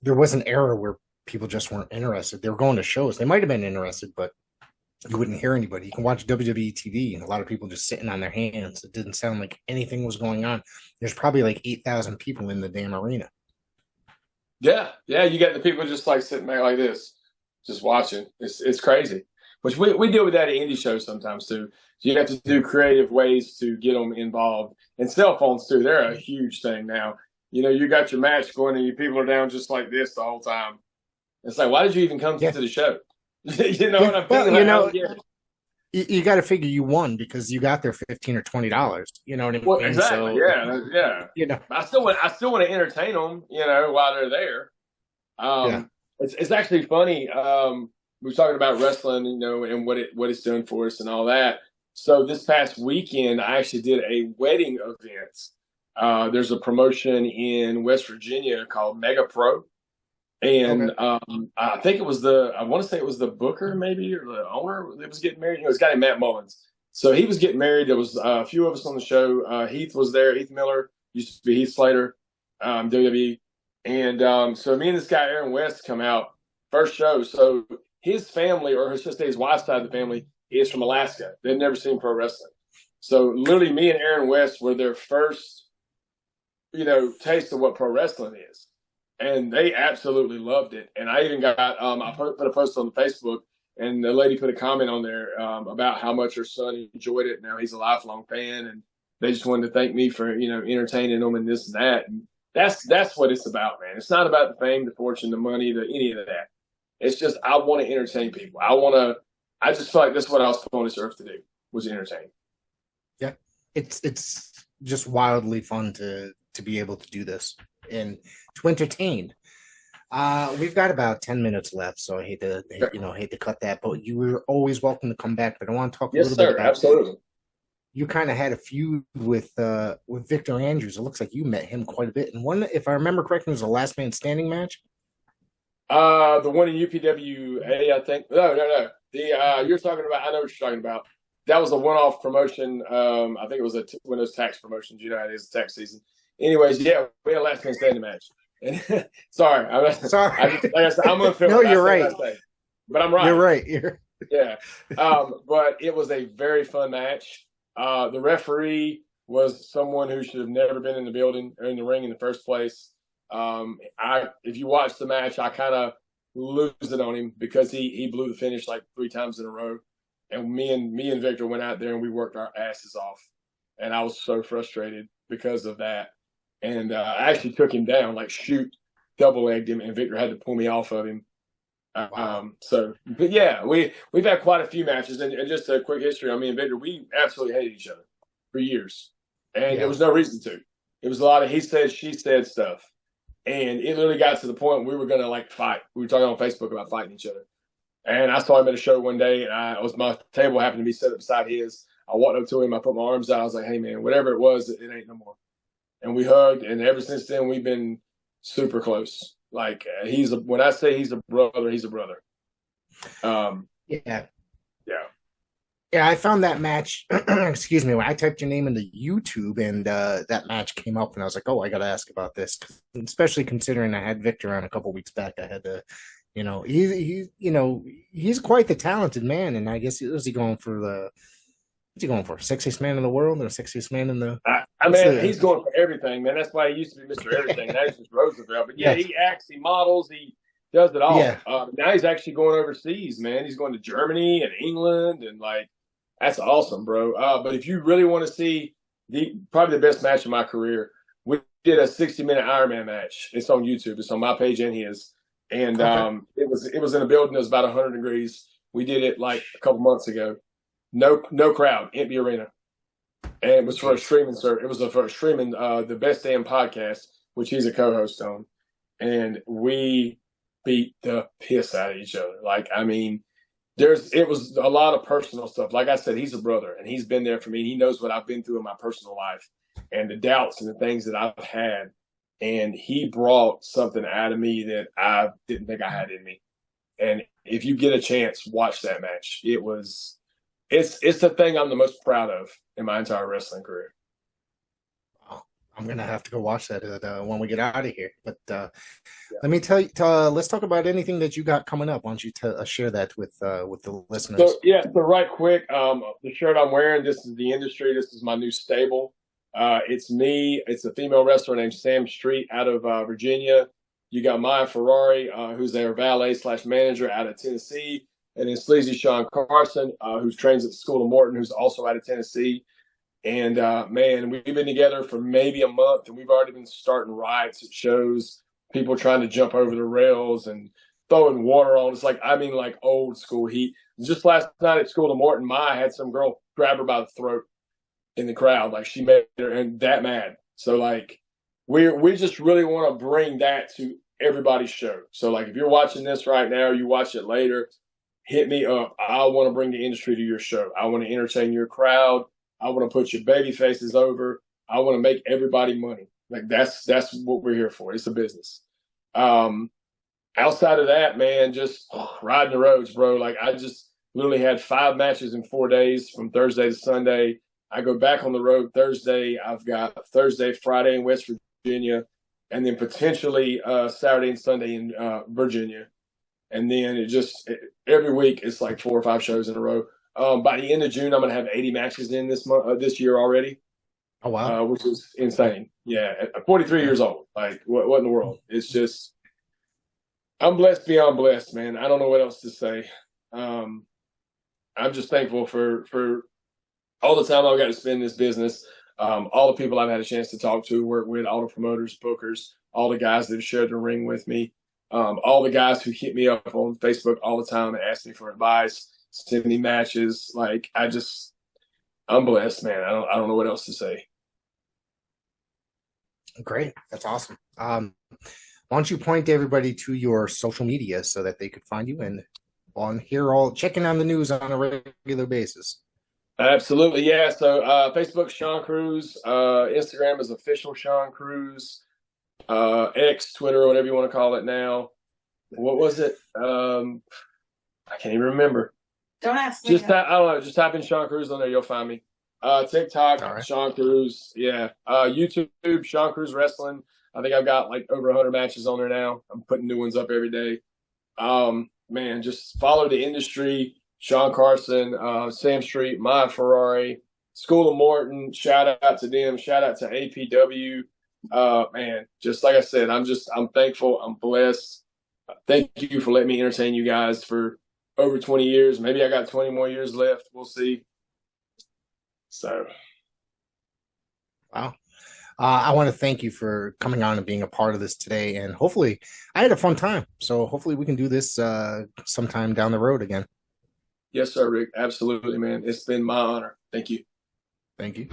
there was an era where people just weren't interested. They were going to shows. They might have been interested, but you wouldn't hear anybody. You can watch WWE TV and a lot of people just sitting on their hands. It didn't sound like anything was going on. There's probably like 8,000 people in the damn arena. Yeah. You got the people just like sitting back like this, just watching. It's crazy. Which we deal with that at indie shows sometimes too. So you have to do creative ways to get them involved. And cell phones too, they're a huge thing now. You got your match going and your people are down just like this the whole time. It's like, why did you even come to the show? You know what I'm thinking? Well, you got to figure you won because you got there $15 or $20. You know what I mean? Well, exactly. So, yeah. I still want to entertain them. While they're there. It's actually funny. We were talking about wrestling, and what it's doing for us and all that. So this past weekend, I actually did a wedding event. There's a promotion in West Virginia called Mega Pro. And I think I want to say it was the booker maybe, or the owner that was getting married. It's a guy named Matt Mullins. So he was getting married. There was a few of us on the show. Heath was there. Heath Miller used to be Heath Slater, WWE. And so me and this guy, Aaron West, come out first show. So his family, or his wife's side of the family, is from Alaska. They've never seen pro wrestling. So literally me and Aaron West were their first, taste of what pro wrestling is. And they absolutely loved it. And I even got I put a post on Facebook, and the lady put a comment on there about how much her son enjoyed it. Now he's a lifelong fan, and they just wanted to thank me for entertaining them and this and that. And that's what it's about, man. It's not about the fame, the fortune, the money, any of that. It's just I want to entertain people. I just feel like that's what I was put on this earth to do, was entertain. Yeah, it's just wildly fun to be able to do this and to entertain. We've got about 10 minutes left, so I hate to cut that, but you were always welcome to come back. But I want to talk a little bit about, absolutely. You kind of had a feud with Victor Andrews. It looks like you met him quite a bit. And one, if I remember correctly, was a last man standing match. The one in UPWA, I think. No. You're talking about. I know what you're talking about. That was a one-off promotion. I think it was one of those tax promotions. You know how it is, tax season. Anyways, we had a last man standing match. Sorry. I'm gonna film. No, you're right. But I'm right. You're right. Yeah. But it was a very fun match. The referee was someone who should have never been in the building or in the ring in the first place. If you watch the match, I kind of lose it on him because he blew the finish like 3 times in a row. And me and Victor went out there and we worked our asses off. And I was so frustrated because of that. And I actually took him down, like double-legged him, and Victor had to pull me off of him. Wow. But yeah, we've had quite a few matches, and just a quick history. I mean, Victor, we absolutely hated each other for years, and there was no reason to. It was a lot of he said, she said stuff, and it literally got to the point we were gonna like fight. We were talking on Facebook about fighting each other, and I saw him at a show one day, and my table happened to be set up beside his. I walked up to him, I put my arms out, I was like, "Hey man, whatever it was, it ain't no more." And we hugged, and ever since then we've been super close. Like when I say he's a brother, he's a brother. Yeah. I found that match. Excuse me. When I typed your name into YouTube, and that match came up, and I was like, "Oh, I got to ask about this," especially considering I had Victor on a couple weeks back. I had to, he's quite the talented man, and I guess is he going for sexiest man in the world or sexiest man in the? I I mean, he's going for everything, man. That's why he used to be Mr. Everything. Now he's just Roosevelt. But yeah, Yes. he acts, he models, he does it all. Yeah. Now he's actually going overseas, man. He's going to Germany and England, and like that's awesome, bro. But if you really want to see probably the best match of my career, we did a 60-minute Ironman match. It's on YouTube. It's on my page and his. And it was in a building that was about 100 degrees. We did it like a couple months ago. No crowd, empty arena. And it was for a streaming service. It was for a streaming the Best Damn podcast, which he's a co-host on. And we beat the piss out of each other. Like, I mean, it was a lot of personal stuff. Like I said, he's a brother and he's been there for me. He knows what I've been through in my personal life and the doubts and the things that I've had. And he brought something out of me that I didn't think I had in me. And if you get a chance, watch that match. It's the thing I'm the most proud of in my entire wrestling career. I'm gonna have to go watch that when we get out of here. But let me tell you. Let's talk about anything that you got coming up. Why don't you share that with the listeners? So right quick, the shirt I'm wearing. This is the industry. This is my new stable. It's me. It's a female wrestler named Sam Street out of Virginia. You got Maya Ferrari, who's their valet/manager out of Tennessee, and then Sleazy Sean Carson, who trains at the School of Morton, who's also out of Tennessee. And, man, we've been together for maybe a month, and we've already been starting riots at shows, people trying to jump over the rails and throwing water on. It's like old school heat. Just last night at School of Morton, Maya had some girl grab her by the throat in the crowd. Like, she made her and that mad. So, like, we just really want to bring that to everybody's show. So, like, if you're watching this right now or you watch it later, hit me up. I want to bring the industry to your show. I want to entertain your crowd. I want to put your baby faces over. I want to make everybody money. Like that's what we're here for. It's a business. Outside of that, man, just riding the roads, bro. Like I just literally had 5 matches in 4 days from Thursday to Sunday. I go back on the road Thursday. I've got Thursday, Friday in West Virginia, and then potentially Saturday and Sunday in Virginia. And then every week it's like 4 or 5 shows in a row. By the end of June, I'm going to have 80 matches in this year already. Oh, wow. Which is insane. Yeah. At 43 years old. Like, what in the world? It's just, I'm blessed beyond blessed, man. I don't know what else to say. I'm just thankful for all the time I've got to spend in this business. All the people I've had a chance to talk to, work with, all the promoters, bookers, all the guys that have shared the ring with me, all the guys who hit me up on Facebook all the time and ask me for advice. Send me matches. Like I'm blessed, man. I don't know what else to say. Great. That's awesome. Why don't you point everybody to your social media so that they could find you and on here checking on the news on a regular basis? Absolutely. Yeah. So Facebook, Sean Cruz, Instagram is official Sean Cruz, X, Twitter, whatever you want to call it now. What was it? I can't even remember. Don't ask me. I don't know. Just type in Sean Cruz on there. You'll find me. TikTok, right. Sean Cruz. Yeah. YouTube, Sean Cruz Wrestling. I think I've got like over 100 matches on there now. I'm putting new ones up every day. Man, just follow the industry. Sean Carson, Sam Street, Maya Ferrari, School of Morton. Shout out to them. Shout out to APW. Man, just like I said, I'm thankful. I'm blessed. Thank you for letting me entertain you guys for over 20 years. Maybe I got 20 more years left. We'll see. So. Wow. I want to thank you for coming on and being a part of this today. And hopefully I had a fun time. So hopefully we can do this sometime down the road again. Yes, sir, Rick. Absolutely, man. It's been my honor. Thank you. Thank you.